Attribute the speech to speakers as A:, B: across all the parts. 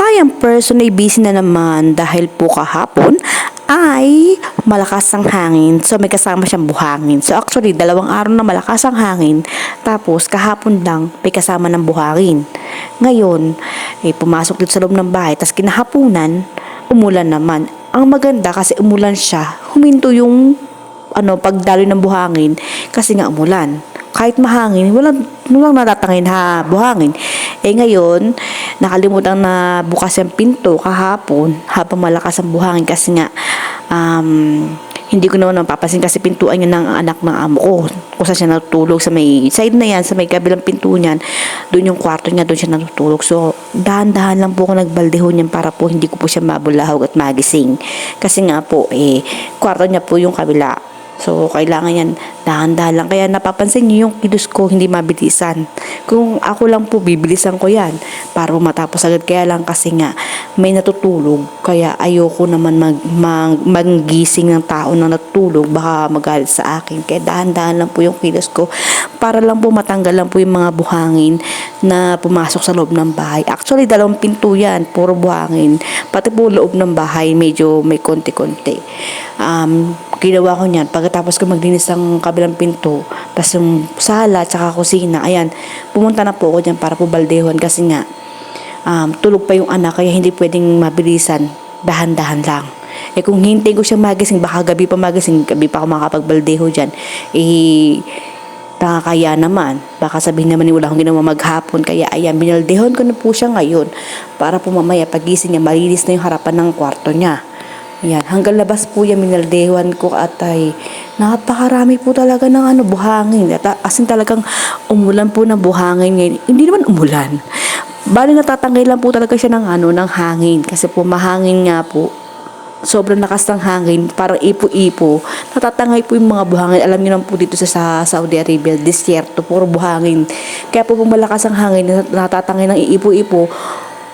A: Tayang person ay busy na naman dahil po kahapon ay malakas ang hangin. So may kasama siyang buhangin. So actually, dalawang araw na malakas ang hangin. Tapos kahapon lang may kasama ng buhangin. Ngayon, pumasok dito sa loob ng bahay. Tapos kinahapunan, umulan naman. Ang maganda kasi umulan siya. Huminto yung pagdaloy ng buhangin kasi nga umulan. Kahit mahangin, walang natatangin na buhangin. Ngayon, nakalimutan na bukas yung pinto kahapon habang malakas ang buhangin kasi nga hindi ko naman napapansin kasi pintuan niya ng anak ng amo ko. Kung saan siya natutulog sa may side na yan, sa may kabilang pinto niyan, doon yung kwarto niya, doon siya natutulog. So, dahan-dahan lang po ako nagbaldeho niyan para po hindi ko po siya mabulahog at magising. Kasi nga po, kwarto niya po yung kabila. So, kailangan yan dahan-dahan lang. Kaya napapansin niyo yung kilos ko hindi mabilisan. Kung ako lang po, bibilisan ko yan para matapos agad. Kaya lang kasi nga may natutulog. Kaya ayoko naman maggising ng tao na natutulog. Baka magalit sa akin. Kaya dahan-dahan lang po yung kilos ko para lang po matanggal lang po yung mga buhangin na pumasok sa loob ng bahay. Actually, dalawang pinto yan. Puro buhangin. Pati po loob ng bahay, medyo may konti-konti. Ginawa ko niyan pagkatapos ko maglinis ng kabilang pinto, tapos yung sala tsaka kusina, ayan, pumunta na po ako diyan para po baldehuan kasi nga tulog pa yung anak kaya hindi pwedeng mabilisan, dahan-dahan lang. Kung hintayin ko siya magising, baka gabi pa magising, gabi pa ako makapagbaldeho diyan. Nakakaya naman, baka sabihin naman ni wala akong ginawa maghapon, kaya ayan, binaldehon ko na po siya ngayon para po mamaya pagising niya malinis na yung harapan ng kwarto niya. Yan, hanggang labas po yan minaldehuan ko at ay napakarami po talaga ng buhangin. As in talagang umulan po ng buhangin ngayon. Hindi naman umulan. Bali natatangay lang po talaga siya ng hangin. Kasi po mahangin nga po. Sobrang lakas ng hangin, parang ipo-ipo. Natatangay po yung mga buhangin. Alam niyo naman po dito sa Saudi Arabia, disyerto, puro buhangin. Kaya po malakas ang hangin, natatangay ng ipo-ipo,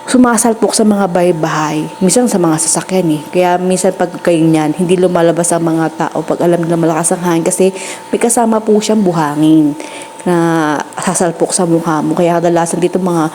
A: sumasalpok sa mga bahay-bahay, minsan sa mga sasakyan Kaya minsan pag ganyan, hindi lumalabas ang mga tao pag alam nila malakas ang hangin kasi may kasama po siyang buhangin na sasalpok sa mukha mo. Kaya kadalasan dito mga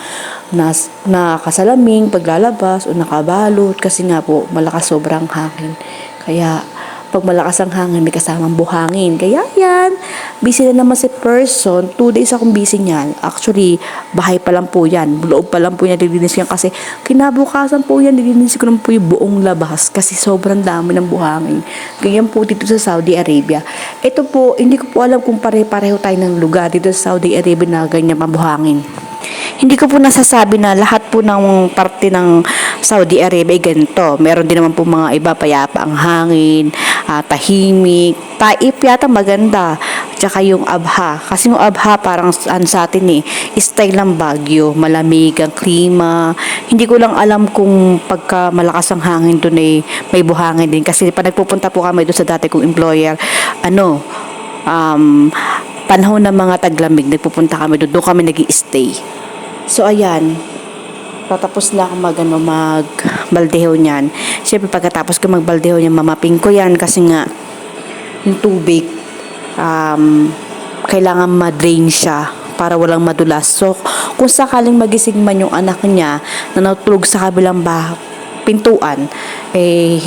A: nakasalaming paglalabas o nakabalot kasi nga po malakas sobrang hangin. Kaya pag malakas ang hangin, may kasamang buhangin. Kaya yan, busy na naman si person. 2 days akong busy niyan. Actually, bahay pa lang po yan. Loob pa lang po yan, nililinis yan. Kasi kinabukasan po yan, nililinis ko naman po yung buong labas. Kasi sobrang dami ng buhangin. Ganyan po dito sa Saudi Arabia. Ito po, hindi ko po alam kung pare-pareho tayo ng lugar dito sa Saudi Arabia na ganyan mabuhangin. Hindi ko po nasasabi na lahat po ng parte ng Saudi Arabia ay ganito. Meron din naman po mga iba, payapa ang hangin, tahimik. Taif yata maganda. Tsaka yung Abha. Kasi yung Abha parang sa atin style ng Baguio. Malamig ang klima. Hindi ko lang alam kung pagka malakas ang hangin doon may buhangin din. Kasi pag nagpupunta po kami doon sa dati kong employer, panahon ng mga taglamig, nagpupunta kami doon kami nag-i-stay. So ayan, tatapos na ako magbaldeho niyan. Siyempre pagkatapos ko magbaldeho niyan, mamaping ko yan kasi nga yung tubig kailangan ma-drain siya para walang madulas. So kung sakaling magising man yung anak niya na natulog sa kabilang pintuan,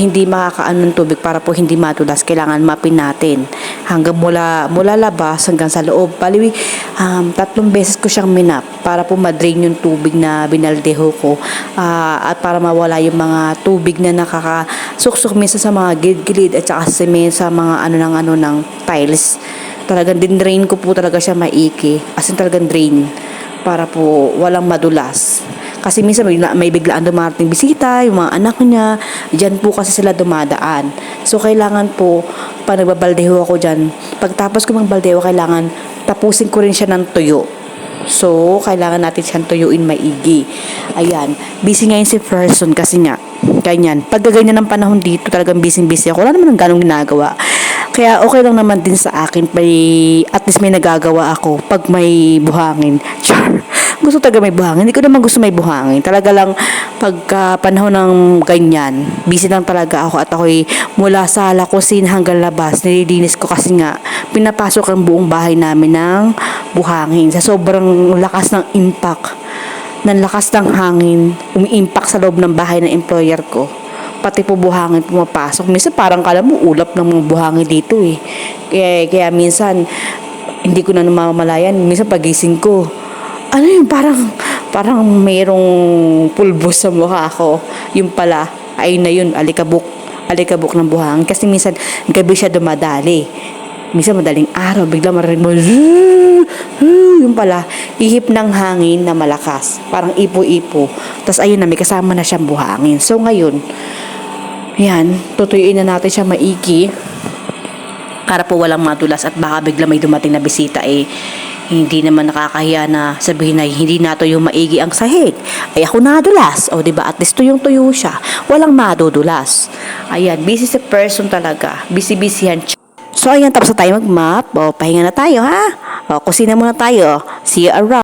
A: hindi makakaano ng tubig para po hindi madulas. Kailangan mapin natin hanggang mula labas hanggang sa loob. Bali, 3 beses ko siyang minap para po madrain yung tubig na binaldeho ko at para mawala yung mga tubig na nakakasuksok minsan sa mga gilid-gilid at saka sa mga ng tiles. Talagang din-drain ko po talaga siya maiki. As in talagang drain para po walang madulas. Kasi minsan may biglaan dumarating bisita, yung mga anak niya, dyan po kasi sila dumadaan. So, kailangan po, pag nagbabaldeho ako dyan, pagtapos ko magbaldeho, kailangan tapusin ko rin siya ng tuyo. So, kailangan natin siyang tuyuin maigi. Ayan, busy ngayon si person kasi nga, ganyan. Pag ganyan ng panahon dito, talagang busy-busy ako. Wala naman ng ganong ginagawa. Kaya okay lang naman din sa akin, at least may nagagawa ako pag may buhangin. Gusto talaga may buhangin. Hindi ko naman gusto may buhangin. Talaga lang pagka panahon ng ganyan, busy lang talaga ako at ako'y mula sala, kusina hanggang labas, nililinis ko kasi nga pinapasok ang buong bahay namin ng buhangin. Sa sobrang lakas ng impact ng lakas ng hangin, umiimpact sa loob ng bahay ng employer ko. Pati po buhangin pumapasok. Minsan parang kala mo ulap ng mga buhangin dito eh. Kaya minsan, hindi ko na namamalayan. Minsan pagising ko, ano yun, parang mayroong pulbos sa mukha ko. Yung pala, ayun na yun, alikabok ng buhangin. Kasi minsan, gabi siya dumadali. Minsan madaling araw, bigla marinig mo, yung pala, ihip ng hangin na malakas. Parang ipo-ipo. Tapos ayun na, may kasama na siyang buhangin. So ngayon, yan, tutuyuin na natin siya maigi para po walang madulas at baka bigla may dumating na bisita hindi naman nakakahiya na sabihin na hindi nato yung maigi ang sahig. Ay ako nadulas. O diba, at least tuyong-tuyo siya. Walang madudulas. Ayan, busy sa person talaga. Busy-busy yan. So, ayan, tapos na tayo mag-map. O, pahinga na tayo, ha? O, kusina muna tayo. See you around.